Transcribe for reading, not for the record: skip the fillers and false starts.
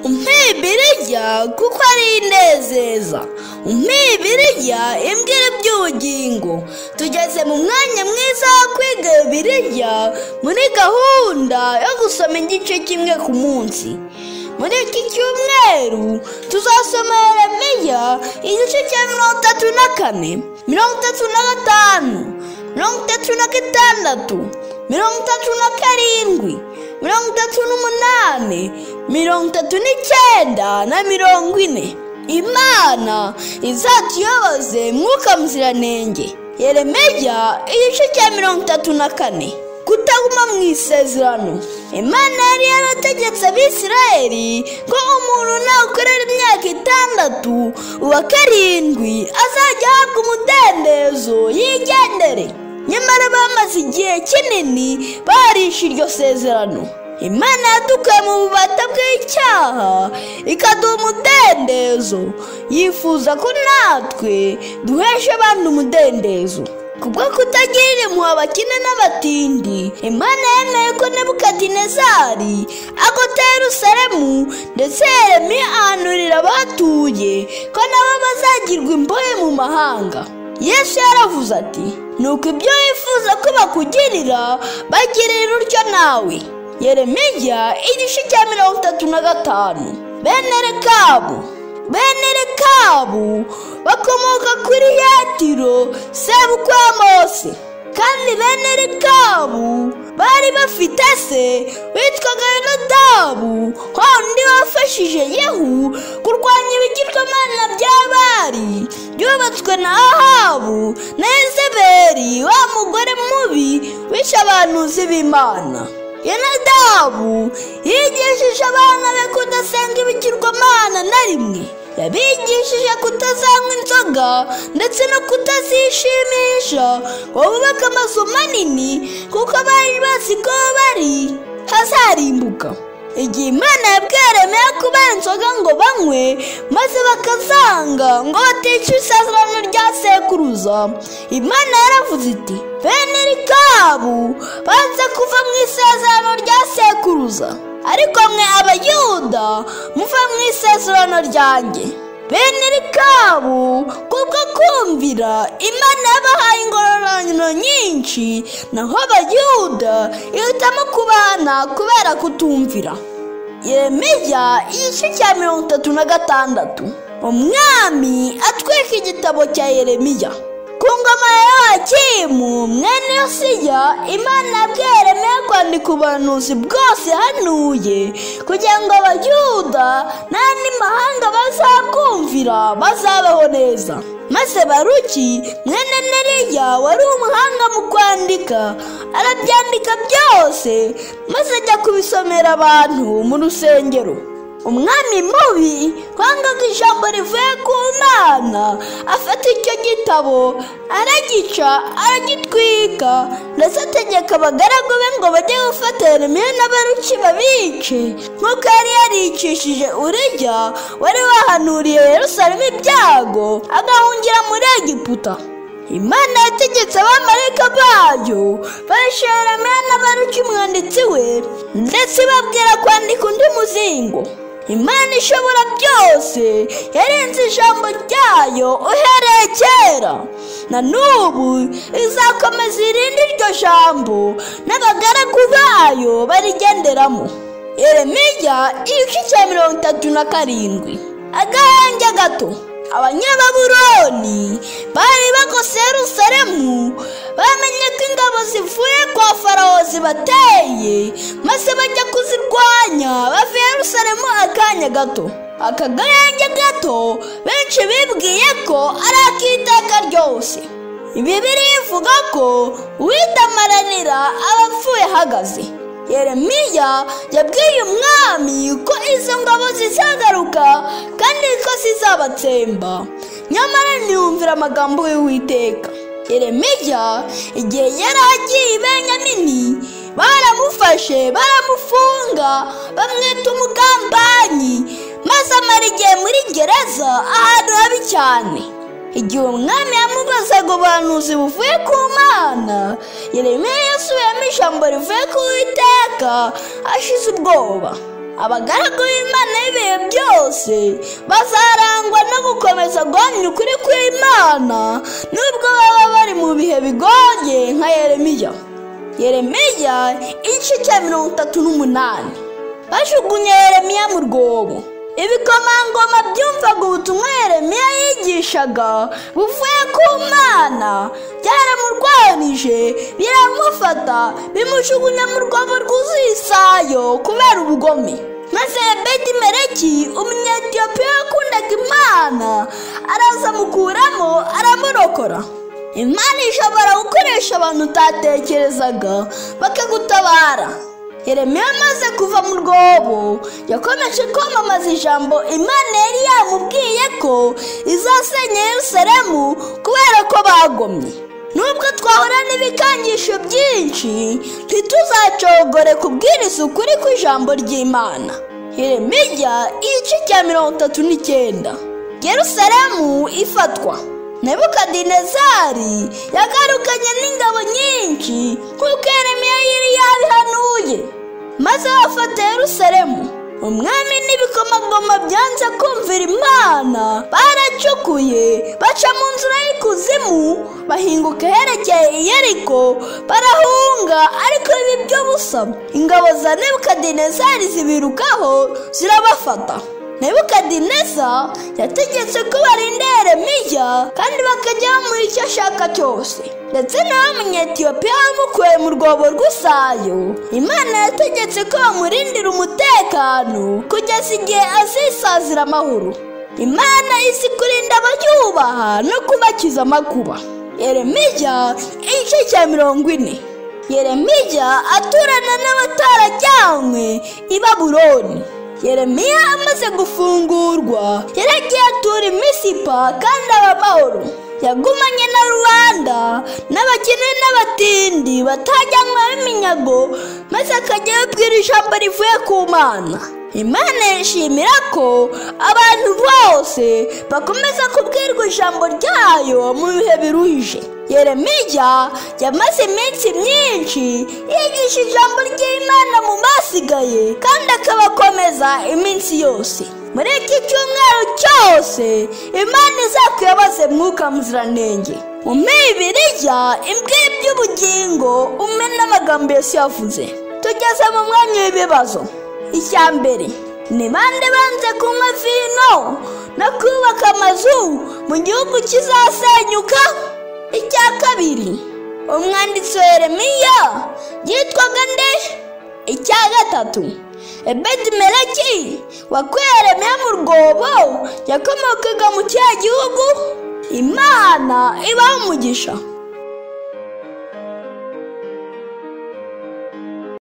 umpe Bibiliya kuko ari inezeza, umpe Bibiliya imbwira iby'ubugingo. Tugeze mu mwanya mwiza wo kwiga Bibiliya muri gahunda yo gusoma igice kimwe ku munsi. Muri iki cyumweru tuzasoma Yeremiya igice cya 34, 35, 36, 37, 38, 39 na 40. Imana izatuyoboze Mwuka Muziranenge. Yeremiya igice cya 34. Kutaguma mu isezerano. Imana yari yarategetse Abisirayeli ko umuntu nakorera imyaka 6 uwa 7 azajya ahabwa umudendezo yigendere. Nyamara bamaze igihe kinini barisha iryo sezerano. Imana yadukuye mu bubata bw'icyaha ikaduha umudendezo. Yifuza ko natwe duhesha abandi umudendezo. Kubwo kutagirira impuhwe abakene n'abatindi, Imana yemeye ko Nebukadinezari agota Yerusalemu, ndetse Yeremiya ahanurira abahatuye ko nabo bazagirwa imbohe mu mahanga. Yesu yaravuze ati, nuko ibyo wifuza ko bakugirira bagirira utyo nawe. Yeremiya igice cya 35. Bene Rekabu bakomoka kuri Yetiro sebukwe wa Mose. Kandi bene Rekabu bari bafite se witwaga Yonadabu, undi wafashije Yehu kurwanya ibigirwamana by'Abari byubatswe na Ahabu na Yezebeli, wa mugore mubi wishe abahanuzi b'Imana. Yonadabu yigishije abana be kudasenga ibigirwamana na rimwe. Yabigishije kutazanywa inzoga ndetse no kutazishimisha, bubaka amazu manini kuko bari bazi ko bari hazarimbuka. Igihe Imana yabwiye Yeremiya kuba inzoga ngo banywe maze bakazanga ngo batica isezerano rya sekuruza, Imana yaravuze iti, bene Rekabu banze kuva mu isezerano rya sekuruza, ariko mwe Abayuda muva mu isezerano ryanjye. Bene Rekabu kubwo kumvira Imana yabahaye ingororano nyinshi, naho Abayuda ihitamo kubana kubera kutumvira. Yeremiya igice cya 36. Umwami atwika igitabo cya Yeremiya. Ku ngoma ya Yowakimu mwene Yosiya, Imana yabwiye Yeremiya kwandika ubuhanuzi bwose hanuye kugira ngo Abayuda n'andi mahanga bazabwumvira bazabaho neza. Maze Baruki mwene Neriya wari umuhanga mu kwandika arabyandika byose, maze ajya kubisomera abantu mu rusengero. Umwami mubi wangaga ijambo rivuye ku Mana afata icyo gitabo aragica aragitwika, ndetse ategeka abagaragu be ngo bajye gufata Yeremiya na Baruki babice, nk'uko yari yaricishije Uriya wari wahanuriye Yerusalemu ibyago agahungira muri Egiputa. Imana yategetse abamarayika bayo bahisha Yeremiya na Baruki umwanditsi we, ndetse babwira kwandika undi muzingo. Imana ishobora byose yarenze ijambo ryayo uhereye kera, na n'ubu izakomeza irindi iryo jambo n'abagaragu bayo barigenderamo. Yeremiya igice cya 37. Agahenge gato. Abanyababuloni bari bagose Yerusalemu, bamenye ko ingabo zivuye kwa Farawo zibateye, maze bajya kuzirwanya bava Yerusalemu akanya gato. Aka gahenge gato benshi bibwiye ko ari ak'iteka ryose. Bibiliya ivuga ko uwidamaranira aba apfuye ahagaze. Yeremiya yabwiye umwami ko izo ngabo zizagaruka kandi ko zizabatsemba, nyamara ntiyumvira amagambo y'Uwiteka. Yeremiya igihe yari agiye i Benyamini baramufashe baramufunga bamwita umugambanyi, maze amara igihe muri gereza ahantu habi cyane. Igihe umwami yamubazaga ubuhanuzi buvuye ku Mana, Yeremiya yasubiyemo ijambo rivuye ku Uwiteka ashize ubwoba. abagaragu b'Imana y'ibihe byose bazarangwa no gukomeza guhamya ukuri kw'Imana nubwo baba bari mu bihe bigoye nka Yeremiya igice cya 38. Bajugunye Yeremiya mu rwobo. Ibikomangoma byumvaga ubutumwa Yeremiya yigishaga buvuye ku Mana byaramurwanije biramufata bimujugunya mu rwobo rwuzuye isayo kubera ubugome. Maze Ebedi-Meleki umunyetiyopiya wakundaga Imana araza amukuramo aramurokora. Imana ishobora gukoresha abantu utatekerezaga bakagutabara. Yeremiya amaze kuva mu rwobo yakomeje kwamamaza ijambo Imana yari yamubwiye ko izasenya Yerusalemu kubera ko bagomye. Nubwo twahura n'ibikangisho byinshi ntituzacogore kubwiriza ukuri kw'ijambo ry'Imana. Yeremiya igice cya 39. Yerusalemu ifatwa. Nebukadinezari yagarukanye n'ingabo nyinshi nk'uko Yeremiya yari yabihanuye, maze bafata Yerusalemu. Umwami n'ibikomangoma byanze kumvira Imana baracukuye baca mu nzira y'ikuzimu bahinguka herekeye i Yeriko barahunga, ariko ibi byo busa ingabo za Nebukadinezari zibirukaho zirabafata. Nebukadineza yategetse ko barinda Yeremiya kandi bakajya bamuha icyo ashaka cyose, ndetse nawe umunyetiyopiya wamukuye mu rwobo rw'isayo Imana yategetse ko bamurindira umutekano kugeza igihe azisazira amahoro. Imana izi kurinda abayubaha no kubakiza amakuba. Yeremiya igice cya 40. Yeremiya aturana n'abatarajyanywe i Babuloni. Yeremiya amaze gufungurwa yaragiye atura i Misipa kandi aba amahoro. Yagumanye na rubanda n'abakene n'abatindi batajyanwa b'iminyago, maze akajya ababwira ijambo rivuye ku Mana. Imana yishimira ko abantu bose bakomeza kubwirwa ijambo ryayo mu bihe biruhije. Yeremiya yamaze iminsi myinshi yigisha ijambo ry'Imana mu basigaye kandi akabakomeza iminsi yose. Muri iki cyumweru cyose Imana izakuyoboze Mwuka Muziranenge. Mu Bibiliya imbwira iby'ubugingo umwe n'amagambo Yesu yavuze. Tugeze mu mwanya w'ibibazo. Icya mbere, ni bande banze kunywa vino no kubaka amazu mu gihugu kizasenyuka? Icya kabiri, umwanditsi wa Yeremiya yitwaga nde? Icya gatatu, Ebedi-Meleki wakuye Yeremiya mu rwobo yakomokaga mu kihe gihugu? Imana ibahe umugisha.